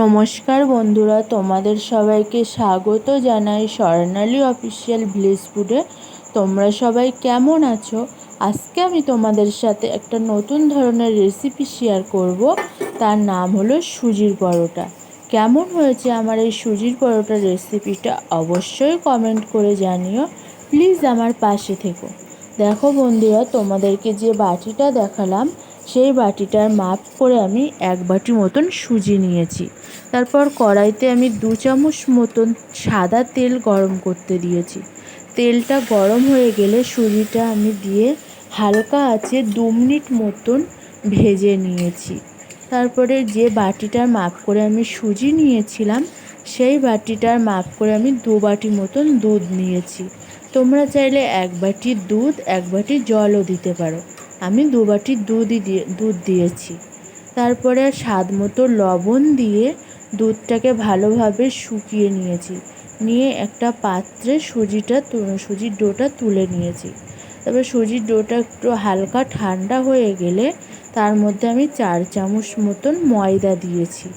নমস্কার বন্ধুরা, তোমাদের সবাইকে স্বাগত জানাই স্বর্ণালী অফিসিয়াল ভিলেজ ফুডে। তোমরা সবাই কেমন আছো? আজকে আমি তোমাদের সাথে একটা নতুন ধরনের রেসিপি শেয়ার করব। তার নাম হলো সুজির পরোটা। কেমন হয়েছে আমার এই সুজির পরোটা রেসিপিটা অবশ্যই কমেন্ট করে জানিও। প্লিজ আমার পাশে থেকো। দেখো বন্ধুরা, তোমাদেরকে যে বাটিটা দেখালাম সেই বাটিটার মাপ করে আমি 1 বাটি মতন সুজি নিয়েছি। তারপর কড়াইতে আমি 2 চামচ মতন সাদা তেল গরম করতে দিয়েছি। তেলটা গরম হয়ে গেলে সুজিটা আমি দিয়ে হালকা আঁচে 2 মিনিট মতন ভেজে নিয়েছি। তারপরে যে বাটিটার মাপ করে আমি সুজি নিয়েছিলাম সেই বাটিটার মাপ করে আমি 2 বাটি মতন দুধ নিয়েছি। তোমরা চাইলে 1 বাটি দুধ 1 বাটি জলও দিতে পারো। আমি 2 বাটি দুধ দিয়েছি। তারপরে স্বাদ মতো লবণ দিয়ে দুধটাকে ভালোভাবে শুকিয়ে নিয়েছি। নিয়ে একটা পাত্রে সুজির ডোটা তুলে নিয়েছি। তারপর সুজির ডোটা একটু হালকা ঠান্ডা হয়ে গেলে তার মধ্যে আমি 4 চামচ মতন ময়দা দিয়েছি।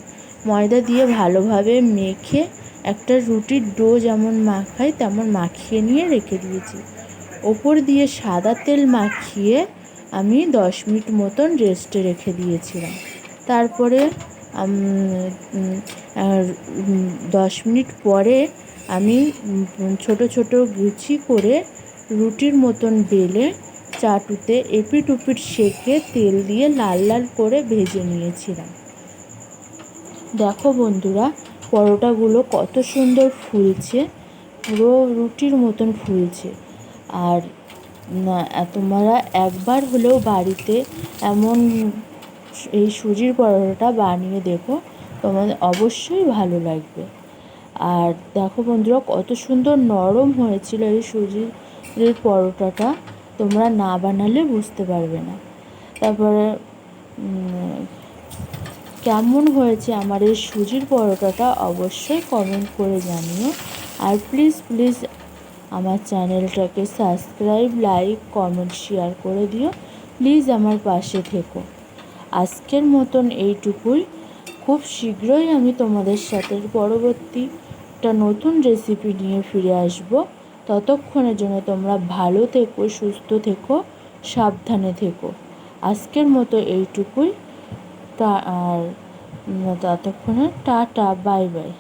ময়দা দিয়ে ভালোভাবে মেখে একটা রুটির ডো যেমন মাখাই তেমন মাখিয়ে নিয়ে রেখে দিয়েছি। ওপর দিয়ে সাদা তেল মাখিয়ে আমি 10 মিনিট মতন রেস্টে রেখে দিয়েছিলাম। তারপরে 10 মিনিট পরে আমি ছোট ছোট লুচি করে রুটির মতন বেলে চাটুতে এপিট ওপিট সেঁকে তেল দিয়ে লাল লাল করে ভেজে নিয়েছিলাম। দেখো বন্ধুরা, পরোটাগুলো কত সুন্দর ফুলছে, পুরো রুটির মতন ফুলছে। আর তোমরা একবার হলেও বাড়িতে এমন এই সুজির পরোটাটা বানিয়ে দেখো, তোমাদের অবশ্যই ভালো লাগবে। আর দেখো বন্ধুরা, কত সুন্দর নরম হয়েছিল এই সুজির পরোটাটা, তোমরা না বানালে বুঝতে পারবে না। তারপরে কেমন হয়েছে আমার এই সুজির পরোটাটা অবশ্যই কমেন্ট করে জানিও। আর প্লিজ আমার চ্যানেলটাকে সাবস্ক্রাইব, লাইক, কমেন্ট, শেয়ার করে দিও। প্লিজ আমার পাশে থেকো। আজকের মতন এইটুকুই। খুব শীঘ্রই আমি তোমাদের সাথে পরবর্তী একটা নতুন রেসিপি নিয়ে ফিরে আসব। ততক্ষণের জন্য তোমরা ভালো থেকো, সুস্থ থেকো, সাবধানে থেকো। আজকের মতো এইটুকুই। আর ততক্ষণে টাটা, বাই বাই।